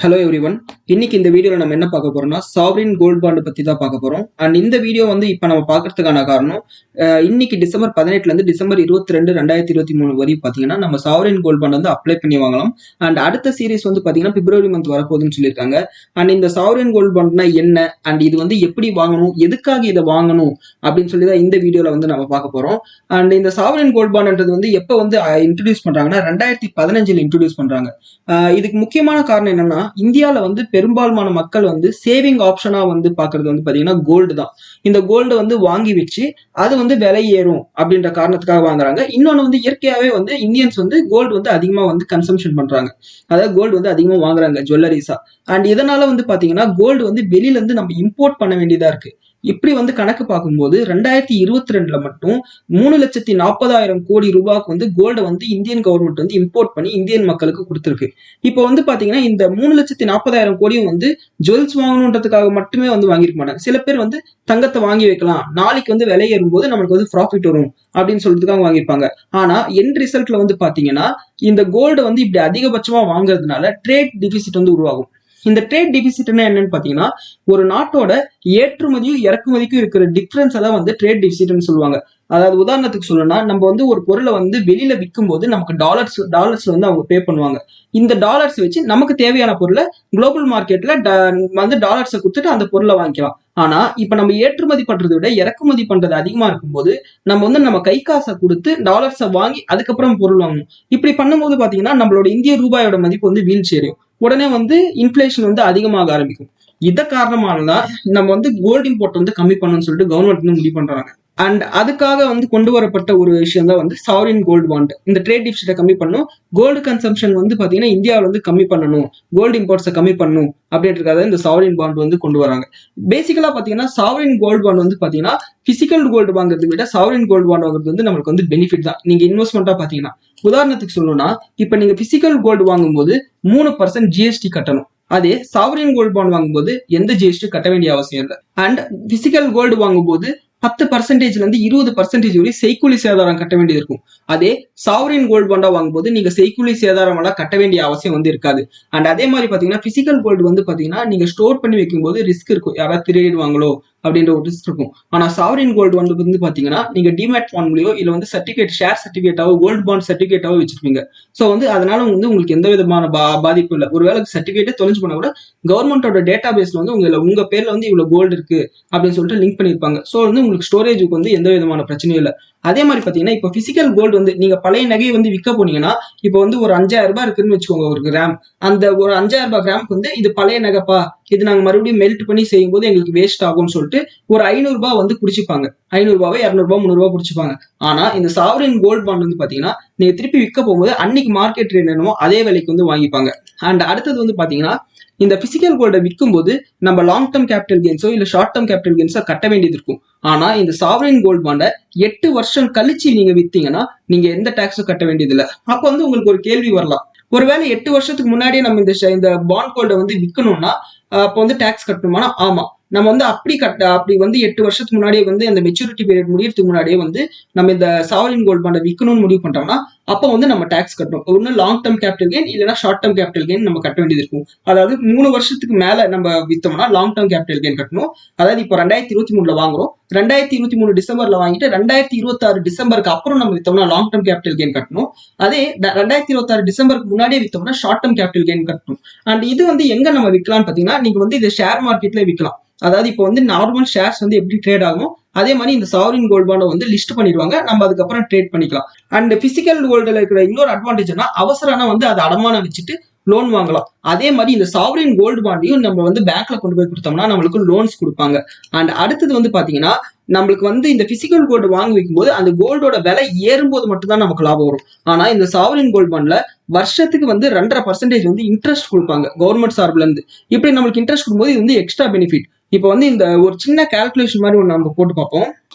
Hello everyone. இன்னைக்கு இந்த வீடியோவில் நம்ம என்ன பார்க்க போறோம்னா சாவரின் கோல்ட் பாண்ட் பத்தி தான் பார்க்க போறோம். அண்ட் இந்த வீடியோ வந்து இப்போ நம்ம பார்க்கறதுக்கான காரணம் இன்னைக்கு டிசம்பர் 18 இருந்து டிசம்பர் 22 2023 வரை பார்த்தீங்கன்னா நம்ம சாவரின் கோல்ட் பாண்ட் வந்து அப்ளை பண்ணி வாங்கலாம். அண்ட் அடுத்த சீரிஸ் வந்து பார்த்தீங்கன்னா பிப்ரவரி மந்த் வரப்போகுதுன்னு சொல்லியிருக்காங்க. அண்ட் இந்த சாவரின் கோல்ட் பாண்ட்னா என்ன, அண்ட் இது வந்து எப்படி வாங்கணும், எதுக்காக இதை வாங்கணும் அப்படின்னு சொல்லி தான் இந்த வீடியோவில் வந்து நம்ம பார்க்க போறோம். அண்ட் இந்த சாவரின் கோல்ட் பாண்ட்ன்றது வந்து எப்போ வந்து இன்ட்ரடியூஸ் பண்றாங்கன்னா 2015 இன்ட்ரடியூஸ் பண்றாங்க. இதுக்கு முக்கியமான காரணம் என்னன்னா இந்தியாவில் வந்து பெரும்பாலான மக்கள் வந்து சேவிங் ஆப்ஷனா வந்து பாக்குறது வந்து பாத்தீங்கன்னா கோல்டு தான். இந்த கோல்டு வந்து வாங்கி வச்சு அது வந்து விலை ஏறும் அப்படின்ற காரணத்துக்காக வாங்குறாங்க. இன்னொன்று வந்து இயற்கையாவே வந்து இந்தியன்ஸ் வந்து கோல்டு வந்து அதிகமா வந்து கன்சம்ஷன் பண்றாங்க, அதாவது கோல்டு வந்து அதிகமா வாங்குறாங்க ஜுவல்லரிஸா. அண்ட் இதனால வந்து பாத்தீங்கன்னா கோல்டு வந்து வெளியில இருந்து நம்ம இம்போர்ட் பண்ண வேண்டியதா இருக்கு. இப்படி வந்து கணக்கு பார்க்கும்போது 2022 மட்டும் 3,40,000 கோடி ரூபாய்க்கு வந்து கோல்டை வந்து இந்தியன் கவர்மெண்ட் வந்து இம்போர்ட் பண்ணி இந்தியன் மக்களுக்கு கொடுத்துருக்கு. இப்போ வந்து பாத்தீங்கன்னா இந்த 3,40,000 கோடியும் வந்து ஜுவல்ஸ் வாங்கணுன்றதுக்காக மட்டுமே வந்து வாங்கியிருக்க மாட்டாங்க. சில பேர் வந்து தங்கத்தை வாங்கி வைக்கலாம், நாளைக்கு வந்து விலை ஏறும்போது நம்மளுக்கு வந்து ப்ராஃபிட் வரும் அப்படின்னு சொல்றதுக்காக வாங்கியிருப்பாங்க. ஆனா எண்ட் ரிசல்ட்ல வந்து பாத்தீங்கன்னா இந்த கோல்டு வந்து இப்படி அதிகபட்சமா வாங்குறதுனால ட்ரேட் டிபிசிட் வந்து உருவாகும். இந்த ட்ரேட் டிபிசிட்னா என்னன்னு பாத்தீங்கன்னா ஒரு நாட்டோட ஏற்றுமதியும் இறக்குமதிக்கும் இருக்கிற டிஃபரன்ஸ் தான் வந்து ட்ரேட் டிபிசிட்னு சொல்லுவாங்க. அதாவது உதாரணத்துக்கு சொல்லணும்னா நம்ம வந்து ஒரு பொருளை வந்து வெளியில விற்கும் போது நமக்கு டாலர்ஸ்ல வந்து அவங்க பே பண்ணுவாங்க. இந்த டாலர்ஸ் வச்சு நமக்கு தேவையான பொருளை குளோபல் மார்க்கெட்ல வந்து டாலர்ஸை கொடுத்துட்டு அந்த பொருளை வாங்கிக்கலாம். ஆனா இப்ப நம்ம ஏற்றுமதி பண்றதை விட இறக்குமதி பண்றது அதிகமா இருக்கும்போது நம்ம வந்து நம்ம கை காசை கொடுத்து டாலர்ஸை வாங்கி அதுக்கப்புறம் பொருள் வாங்கணும். இப்படி பண்ணும்போது பாத்தீங்கன்னா நம்மளோட இந்திய ரூபாயோட மதிப்பு வந்து வீழ்ச்சி அடையும். உடனே வந்து இன்ஃபிளேஷன் வந்து அதிகமாக ஆரம்பிக்கும். இத காரணமானதான் நம்ம வந்து கோல்டு இம்போர்ட் வந்து கம்மி பண்ணணும்னு சொல்லிட்டு கவர்மெண்ட் வந்து முடிவு பண்றாங்க. அண்ட் அதுக்காக வந்து கொண்டு வரப்பட்ட ஒரு விஷயம் தான் வந்து சாவரின் கோல்டு பாண்ட். இந்த ட்ரேட் டிபிசிட்டை கம்மி பண்ணணும், கோல்டு கன்சம்ஷன் வந்து பாத்தீங்கன்னா இந்தியாவில் வந்து கம்மி பண்ணணும், கோல்டு இம்போர்ட்ஸை கம்மி பண்ணணும் அப்படின்றதுக்காக இந்த சாவரின் பாண்ட் வந்து கொண்டு வராங்க. பேசிக்கலா பாத்தீங்கன்னா சாவரின் கோல்டு பாண்ட் வந்து பாத்தீங்கன்னா பிசிக்கல் கோல்டு வாங்குறதை விட சாவரின் கோல்டு பாண்ட் வாங்குறது வந்து நம்மளுக்கு வந்து பெனிஃபிட் தான். நீங்க இன்வெஸ்ட்மெண்டா பாத்தீங்கன்னா உதாரணத்துக்கு சொல்லணும்னா இப்ப நீங்க பிசிக்கல் கோல்டு வாங்கும்போது 3% ஜிஎஸ்டி கட்டணும். அதே சாவரின் கோல்டு பாண்ட் வாங்கும்போது எந்த ஜிஎஸ்டி கட்ட வேண்டிய அவசியம் இல்லை. அண்ட் பிசிக்கல் கோல்டு வாங்கும்போது 10%ல இருந்து 20% வரை செய்கூலி சேதாரம் கட்ட வேண்டியது இருக்கும். அதே சாவரின் கோல்டு பாண்டா வாங்கும்போது நீங்க செய்கூலி சேதாரம் எல்லாம் கட்ட வேண்டிய அவசியம் வந்து இருக்காது. அண்ட் அதே மாதிரி பாத்தீங்கன்னா பிசிக்கல் கோல்டு வந்து பாத்தீங்கன்னா நீங்க ஸ்டோர் பண்ணி வைக்கும் போது ரிஸ்க் இருக்கும், யாராவது திருடிடுவாங்களோ அப்படின்ற ஒரு ரிஸ்க் இருக்கும். ஆனா சாவரின் கோல்டு வந்து பாத்தீங்கன்னா நீங்க டிமேட் ஃபார்ம்லயோ இல்ல வந்து சர்டிபிகேட் ஷேர் சர்டிபிகேட்டாவோ கோல்டு பாண்ட் சர்டிபிகேட்டாவோ வச்சிருப்பீங்க. ஸோ வந்து அதனால வந்து உங்களுக்கு எந்த விதமான பாதிப்பு இல்லை. ஒருவேளை சர்டிபிகேட்டே தொலைஞ்சு போனா கூட கவர்மெண்டோட டேட்டா பேஸ்ல வந்து உங்க பேர்ல வந்து இவ்வளவு கோல்டு இருக்கு அப்படின்னு சொல்லிட்டு லிங்க் பண்ணிருப்பாங்க. ஸோ வந்து உங்களுக்கு ஸ்டோரேஜுக்கு வந்து எந்த விதமான பிரச்சனையும் இல்லை. அதே மாதிரி பாத்தீங்கன்னா இப்போ பிசிக்கல் கோல்டு வந்து நீங்க பழைய நகையை வந்து விற்க போனீங்கன்னா இப்போ வந்து ஒரு 5,000 ரூபாய் இருக்குன்னு வச்சுக்கோங்க ஒரு கிராம். அந்த ஒரு 5,000 ரூபாய் கிராமுக்கு வந்து இது பழைய நகைப்பா, இது நாங்க மறுபடியும் மெல்ட் பண்ணி செய்யும் போது எங்களுக்கு வேஸ்ட் ஆகும்னு சொல்லிட்டு ஒரு 500 ரூபாய் வந்து குடிச்சுப்பாங்க. 500 ரூபாய் 200 ரூபாய் 300 ரூபாய் குடிச்சுப்பாங்க. ஆனா இந்த சாவரின் கோல்டு பாண்ட் வந்து பாத்தீங்கன்னா நீங்க திருப்பி விற்க போகும்போது அன்னைக்கு மார்க்கெட் ரேட் என்னமோ அதே விலைக்கு வந்து வாங்கிப்பாங்க. அண்ட் அடுத்தது வந்து பாத்தீங்கன்னா இந்த பிசிக்கல் கோல்டை விற்கும் போது நம்ம லாங் டர்ம் கேபிட்டல் கெயின்ஸோ இல்ல ஷார்ட் டர்ம் கேபிட்டல் கெயின்ஸோ கட்ட வேண்டியது இருக்கும். ஆனா இந்த சாவரின் கோல்டு பாண்டை 8 வருஷம் கழிச்சு நீங்க வித்தீங்கன்னா நீங்க எந்த டாக்ஸும் கட்ட வேண்டியது இல்லை. அப்ப வந்து உங்களுக்கு ஒரு கேள்வி வரலாம், ஒருவேளை 8 வருஷத்துக்கு முன்னாடியே நம்ம இந்த பாண்ட் கோல்டை வந்து விற்கணும்னா அப்போ வந்து டாக்ஸ் கட்டணுமானா ஆமா. நம்ம வந்து அப்படி வந்து 8 வருஷத்துக்கு முன்னாடியே வந்து அந்த மெச்சூரிட்டி பீரியட் முடியறதுக்கு முன்னாடியே வந்து நம்ம இந்த சாவரின் கோல்டு பாண்டை விற்கணும்னு முடிவு பண்றோம்னா அப்போ வந்து நம்ம டாக்ஸ் கட்டணும். ஒன்னு லாங் டர்ம் கேபிட்டல் கெயின் இல்லைன்னா ஷார்ட் டர்ம் கேபிட்டல் கெயின் நம்ம கட்ட வேண்டியது இருக்கும். அதாவது 3 வருஷத்துக்கு மேல நம்ம வித்தோம்னா லாங் டர்ம் கேபிட்டல் கெயின் கட்டணும். அதாவது இப்போ 2023 வாங்குறோம், 2023 டிசம்பர்ல வாங்கிட்டு 2026 டிசம்பருக்கு அப்புறம் நம்ம வித்தோம்னா லாங் டர்ம் கேபிட்டல் கெயின் கட்டணும். அதே 2026 டிசம்பருக்கு முன்னாடியே வித்தோம்னா ஷார்ட் டர்ம் கேபிட்டல் கெயின் கட்டணும். அண்ட் இது வந்து எங்க நம்ம விற்கலாம்னு பாத்தீங்கன்னா நீங்க வந்து இதை ஷேர் மார்க்கெட்ல விற்கலாம். அதாவது இப்போ வந்து நார்மல் ஷேர்ஸ் வந்து எப்படி ட்ரேட் ஆகும் அதே மாதிரி இந்த சாவரின் கோல்டு பாண்டை வந்து லிஸ்ட் பண்ணிடுவாங்க, நம்ம அதுக்கப்புறம் ட்ரேட் பண்ணிக்கலாம். அண்ட் பிசிக்கல் கோல்டுல இருக்கிற இன்னொரு அட்வான்டேஜ்னா அவசரம்னா வந்து அதை அடமானம் வச்சுட்டு லோன் வாங்கலாம். அதே மாதிரி இந்த சாவரின் கோல்டு பாண்டையும் நம்ம வந்து பேங்க்ல கொண்டு போய் கொடுத்தோம்னா நம்மளுக்கு லோன்ஸ் கொடுப்பாங்க. அண்ட் அடுத்தது வந்து பாத்தீங்கன்னா நம்மளுக்கு வந்து இந்த பிசிக்கல் கோல்டு வாங்கி வைக்கும் போது அந்த கோல்டோட விலை ஏறும்போது மட்டும்தான் நமக்கு லாபம் வரும். ஆனா இந்த சாவரின் கோல்டு பாண்ட்ல வருஷத்துக்கு வந்து 2.5% வந்து இன்ட்ரெஸ்ட் கொடுப்பாங்க கவர்மெண்ட் சார்பில இருந்து. இப்படி நம்மளுக்கு இன்ட்ரெஸ்ட் கொடுக்கும்போது இது வந்து எக்ஸ்ட்ரா பெனிஃபிட். இப்போ வந்து இந்த ஒரு சின்ன கால்குலேஷன் மாதிரி ஒன்று நம்ம போட்டு பார்ப்போம்.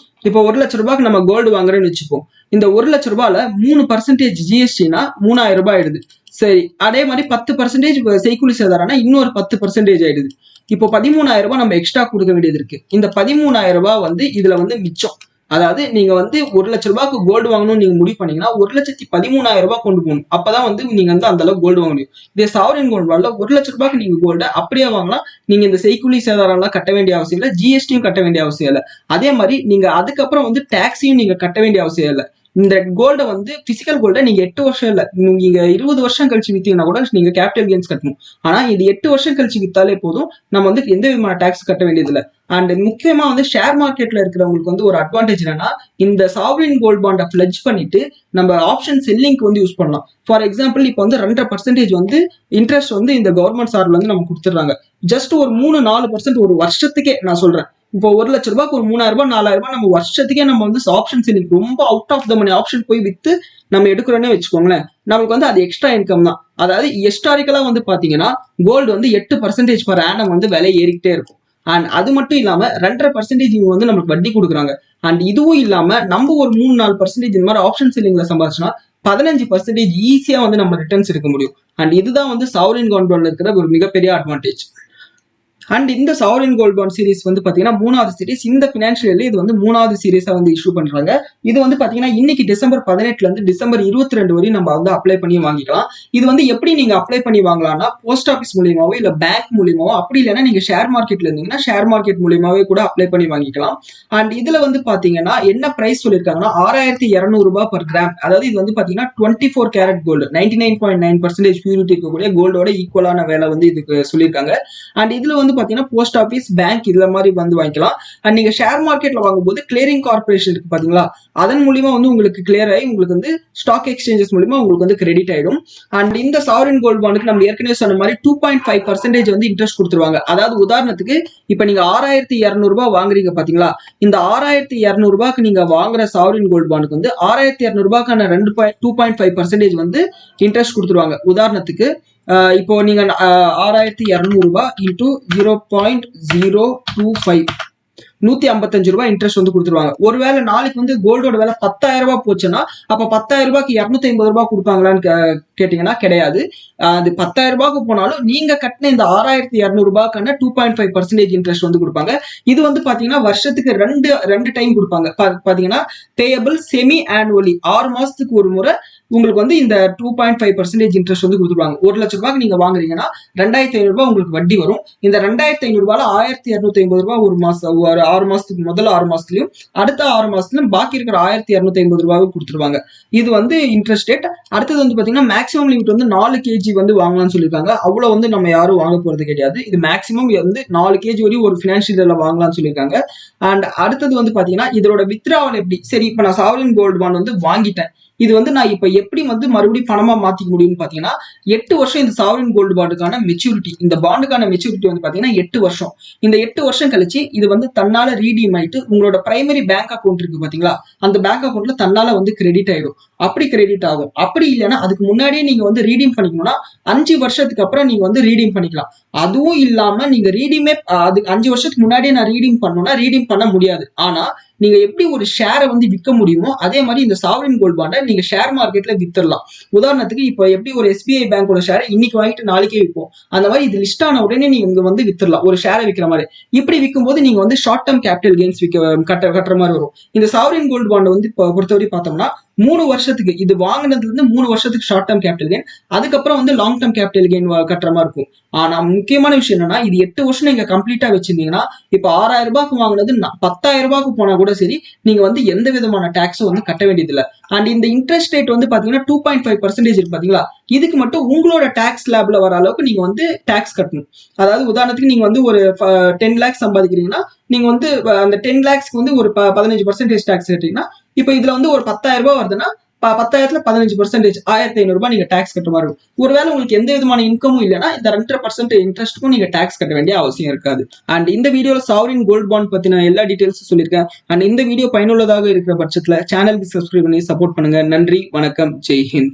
இப்போ 1 லட்ச ரூபாய்க்கு நம்ம கோல்டு வாங்குறேன்னு வச்சுப்போம். இந்த 1 லட்ச ரூபாயில 3% ஜிஎஸ்டினா 3,000 ரூபாய் ஆயிடுது. சரி, அதே மாதிரி 10% செய்கூலி சேதாரம்னா இன்னொரு 10% ஆயிடுது. இப்போ 13,000 ரூபாய் நம்ம எக்ஸ்ட்ரா கொடுக்க வேண்டியது இருக்கு. இந்த 13,000 ரூபாய் வந்து இதுல வந்து மிச்சம். அதாவது நீங்க வந்து 1,00,000 ரூபாய்க்கு கோல்டு வாங்கணும்னு நீங்க முடிவு பண்ணீங்கன்னா 1,13,000 ரூபாய் கொண்டு போகணும். அப்பதான் வந்து நீங்க வந்து அந்த அளவுக்கு கோல்டு வாங்க முடியும். இதே சாவரின் கோல்டு பாண்ட்ல 1,00,000 ரூபாய்க்கு நீங்க கோல்டு அப்படியே வாங்கலாம். நீங்க இந்த செய்கூலி சேதாரம் எல்லாம் கட்ட வேண்டிய அவசியம் இல்லை, ஜிஎஸ்டியும் கட்ட வேண்டிய அவசியம் இல்லை. அதே மாதிரி நீங்க அதுக்கப்புறம் வந்து டாக்ஸையும் நீங்க கட்ட வேண்டிய அவசியம் இல்லை. இந்த கோல்டை வந்து பிசிக்கல் கோல்டை நீங்க 8 வருஷம் இல்ல, நீங்க 20 வருஷம் கழிச்சு வித்தீங்கன்னா கூட நீங்க கேபிட்டல் கெயின்ஸ் கட்டணும். ஆனா இது 8 வருஷம் கழிச்சு வித்தாலே போதும், நம்ம வந்து எந்த விதமான டாக்ஸ் கட்ட வேண்டியது இல்லை. அண்ட் முக்கியமா வந்து ஷேர் மார்க்கெட்ல இருக்கிறவங்களுக்கு வந்து ஒரு அட்வான்டேஜ் என்னன்னா, இந்த சாவரின் கோல்ட் பாண்டை பிளட்ஜ் பண்ணிட்டு நம்ம ஆப்ஷன் செல்லிங்க்கு வந்து யூஸ் பண்ணலாம். ஃபார் எக்ஸாம்பிள் இப்போ வந்து 2.5% வந்து இன்ட்ரெஸ்ட் வந்து இந்த கவர்மெண்ட் சார்பில் வந்து நம்ம கொடுத்துட்றாங்க. ஜஸ்ட் ஒரு 3-4% ஒரு வருஷத்துக்கே நான் சொல்றேன். இப்போ 1,00,000 ரூபாய்க்கு ஒரு 3,000 ரூபாய் 4,000 ரூபாய் நம்ம வருஷத்துக்கே நம்ம வந்து ஆப்ஷன் செல்லிங் ரொம்ப out of the money option போய் வித்து நம்ம எடுக்கிறோன்னே வச்சுக்கோங்களேன், நம்மளுக்கு வந்து அது எக்ஸ்ட்ரா இன்கம் தான். அதாவது ஹிஸ்டாரிக்கலா வந்து பாத்தீங்கன்னா கோல்டு வந்து 8% பர் ஆனம் வந்து விலை ஏறிக்கிட்டே இருக்கும். அண்ட் அது மட்டும் இல்லாம 2.5% இவங்க வந்து நமக்கு வட்டி கொடுக்குறாங்க. அண்ட் இதுவும் இல்லாம நம்ம ஒரு 3-4% இந்த மாதிரி ஆப்ஷன் செல்லிங்ல சம்பாதிச்சோம்னா 15% ஈஸியா வந்து நம்ம ரிட்டர்ன்ஸ் எடுக்க முடியும். அண்ட் இதுதான் வந்து சாவரின் கோல்ட் பாண்ட்ல இருக்கிற ஒரு மிகப்பெரிய அட்வான்டேஜ். அண்ட் இந்த சாவரின் கோல்ட் பாண்ட் சீரிஸ் வந்து பாத்தீங்கன்னா 3வது சீரிஸ். இந்த பினான்சியல் இயர்ல இது வந்து 3வது சீரிஸா வந்து இஷ்யூ பண்றாங்க. இது வந்து பாத்தீங்கன்னா இன்னைக்கு டிசம்பர் 18 இருந்து டிசம்பர் 22 வரையும் நம்ம வந்து அப்ளை பண்ணி வாங்கிக்கலாம். இது வந்து எப்படி நீங்க அப்ளை பண்ணி வாங்கலாம்னா, போஸ்ட் ஆஃபீஸ் மூலியமாவோ இல்ல பேங்க் மூலியமாவோ, அப்படி இல்லைன்னா நீங்க ஷேர் மார்க்கெட்ல இருந்தீங்கன்னா ஷேர் மார்க்கெட் மூலியமாவே கூட அப்ளை பண்ணி வாங்கிக்கலாம். அண்ட் இதுல வந்து பாத்தீங்கன்னா என்ன பிரைஸ் சொல்லியிருக்காங்கன்னா 6,200 ரூபாய் பர் கிராம். அதாவது இது வந்து பாத்தீங்கன்னா 24 கேரட் கோல்டு 99.9% பியூரிட்டி இருக்கக்கூடிய கோல்டோட ஈக்குவலான வேலை வந்து இதுக்கு சொல்லியிருக்காங்க. அண்ட் இதுல வந்து பாத்தீங்கன்னா போஸ்ட் ஆஃபீஸ், பேங்க் இதுல மாதிரி வந்து வாங்கிக்கலாம். அண்ட் நீங்க ஷேர் மார்க்கெட்ல வாங்கும்போது கிளியரிங் கார்பரேஷன் இருக்கு பாத்தீங்களா, அதன் மூலியமா வந்து உங்களுக்கு கிளியர் ஆகி உங்களுக்கு வந்து ஸ்டாக் எக்ஸ்சேஞ்சஸ் மூலியமா உங்களுக்கு வந்து கிரெடிட் ஆயிடும். அண்ட் இந்த சாவரின் கோல்ட் பாண்டுக்கு நம்ம ஏற்கனவே சொன்ன மாதிரி 2.5% வந்து இன்ட்ரெஸ்ட் கொடுத்துருவாங்க. அதாவது உதாரணத்துக்கு இப்ப நீங்க 6,200 ரூபாய் வாங்குறீங்க பாத்தீங்களா, இந்த 6,200 ரூபாய்க்கு நீங்க வாங்குற சாவரின் கோல்ட் பாண்டுக்கு வந்து 6,200 ரூபாய்க்கான 2.5% வந்து இன்ட்ரெஸ்ட் கொடுத்துருவாங்க. உதாரணத்துக்கு இப்போ நீங்க 6,200 ரூபாய் இன்டூ 0.025 155 ரூபாய் இன்ட்ரெஸ்ட் வந்து கொடுத்துருவாங்க. ஒருவேளை நாளைக்கு வந்து கோல்டோட வேலை 10,000 ரூபாய் போச்சுன்னா அப்ப 10,000 ரூபாய்க்கு 250 ரூபாய் கொடுப்பாங்களான்னு கேட்டீங்கன்னா கிடையாது. அது 10,000 ரூபாய்க்கு போனாலும் நீங்க கட்டின இந்த 6,200 ரூபாய்க்கான 2.5% இன்ட்ரெஸ்ட் வந்து கொடுப்பாங்க. இது வந்து பாத்தீங்கன்னா வருஷத்துக்கு ரெண்டு டைம் கொடுப்பாங்க. பாத்தீங்கன்னா பேயபிள் செமி ஆனுவலி 6 மாசத்துக்கு ஒரு முறை உங்களுக்கு வந்து இந்த 2.5% இன்ட்ரெஸ்ட் வந்து கொடுத்துருவாங்க. 1,00,000 ரூபாய்க்கு நீங்க வாங்குறீங்கன்னா 2,500 ரூபாய் உங்களுக்கு வட்டி வரும். இந்த 2,500 ரூபாயில 1,250 ரூபாய் ஒரு மாசம், ஒரு 6 மாசத்துக்கு முதல்ல 6 மாசத்துலயும் அடுத்த 6 மாசத்துலயும் பாக்கி இருக்கிற 1,250 ரூபாய் கொடுத்துருவாங்க. இது வந்து இன்ட்ரெஸ்ட் ரேட். அடுத்தது வந்து பாத்தீங்கன்னா மேக்ஸிமம் லிமிட் வந்து 4 kg வந்து வாங்கலாம்னு சொல்லியிருக்காங்க. அவ்வளவு வந்து நம்ம யாரும் வாங்க போறது கிடையாது. இது மேக்ஸிமம் வந்து 4 kg வரையும் ஒரு பினான்சியல் இயர்ல வாங்கலாம்னு சொல்லியிருக்காங்க. அண்ட் அடுத்தது வந்து பாத்தீங்கன்னா இதோட வித்ராவல் எப்படி, சரி இப்ப நான் சாவரின் கோல்ட் பாண்ட் வந்து வாங்கிட்டேன், இது வந்து நான் இப்ப எப்படி வந்து மறுபடியும் பணமா மாத்திக்க முடியும்னு பாத்தீங்கன்னா 8 வருஷம் இந்த சாவரின் கோல்டு பாண்டுக்கான மெச்சூரிட்டி, இந்த பாண்டுக்கான மெச்சூரிட்டி வந்து பாத்தீங்கன்னா 8 வருஷம். இந்த 8 வருஷம் கழிச்சு இது வந்து தன்னால ரீடீம் ஆயிட்டு உங்களோட பிரைமரி பேங்க் அக்கௌண்ட் இருக்கு பாத்தீங்களா, அந்த பேங்க் அக்கௌண்ட்ல தன்னால வந்து கிரெடிட் ஆயிடும். அப்படி கிரெடிட் ஆகும். அப்படி இல்லைன்னா அதுக்கு முன்னாடியே நீங்க வந்து ரீடீம் பண்ணிக்கணும்னா 5 வருஷத்துக்கு அப்புறம் நீங்க வந்து ரீடீம் பண்ணிக்கலாம். அதுவும் இல்லாம நீங்க ரீடீமே அது 5 வருஷத்துக்கு முன்னாடியே நான் ரீடீம் பண்ணணும்னா ரீடீம் பண்ண முடியாது. ஆனா நீங்க எப்படி ஒரு ஷேரை வந்து விற்க முடியுமோ அதே மாதிரி இந்த சாவரின் கோல்ட் பாண்டை நீங்க ஷேர் மார்க்கெட்ல வித்துடலாம். உதாரணத்துக்கு இப்போ எப்படி ஒரு SBI பேங்கோட ஷேர் இன்னைக்கு வாங்கிட்டு நாளைக்கே விற்போம், அந்த மாதிரி இது லிஸ்ட் ஆன உடனே நீங்க இங்க வந்து வித்துடலாம் ஒரு ஷேரை விற்கிற மாதிரி. இப்படி விற்கும் போது நீங்க வந்து ஷார்ட் டேர்ம் கேபிட்டல் கெயின்ஸ் கட்டுற மாதிரி வரும். இந்த சாவரின் கோல்ட் பாண்டை வந்து பொறுத்தவரை பார்த்தோம்னா 3 வருஷத்துக்கு, இது வாங்கினதுல இருந்து 3 வருஷத்துக்கு ஷார்ட் டேர்ம் கேபிட்டல் கெயின், அதுக்கப்புறம் வந்து லாங் டேர்ம் கேபிட்டல் கெயின் கட்டுற மாதிரி இருக்கும். ஆனா முக்கியமான விஷயம் என்னன்னா இது 8 வருஷம் நீங்க கம்ப்ளீட்டா வச்சிருந்தீங்கன்னா இப்ப 6,000 ரூபாய்க்கு வாங்கினது 10,000 ரூபாய்க்கு போனா கூட சரி நீங்க வந்து எந்த விதமான டாக்ஸும் வந்து கட்ட வேண்டியது இல்லை. அண்ட் இந்த இன்ட்ரெஸ்ட் ரேட் வந்து பாத்தீங்கன்னா 2.5% இருக்கு பாத்தீங்களா, இதுக்கு மட்டும் உங்களோட டாக்ஸ் ஸ்லாப்ல வர அளவுக்கு நீங்க வந்து டாக்ஸ் கட்டணும். அதாவது உதாரணத்துக்கு நீங்க வந்து ஒரு 10 lakhs சம்பாதிக்கிறீங்கன்னா நீங்க வந்து அந்த 10 lakhsக்கு வந்து ஒரு 15% டாக்ஸ் கட்டுறீங்கன்னா இப்ப இதுல வந்து ஒரு 10,000 ரூபாய் வருதுன்னா 10,000ல 15% 1,500 ரூபாய் நீங்க டாக்ஸ் கட்டுற மாதிரி இருக்கும். ஒருவேளை உங்களுக்கு எந்த விதமான இன்கமும் இல்லைன்னா இந்த 2% இன்ட்ரெஸ்ட்டுக்கும் நீங்க டாக்ஸ் கட்ட வேண்டிய அவசியம் இருக்காது. அண்ட் இந்த வீடியோல சாவரின் கோல்ட் பாண்ட் பத்தின எல்லா டீடைல்ஸும் சொல்லியிருக்கேன். அண்ட் இந்த வீடியோ பயனுள்ளதாக இருக்கிற பட்சத்துல சேனலுக்கு சப்ஸ்கிரைப் பண்ணி சப்போர்ட் பண்ணுங்க. நன்றி, வணக்கம், ஜெய் ஹிந்த்.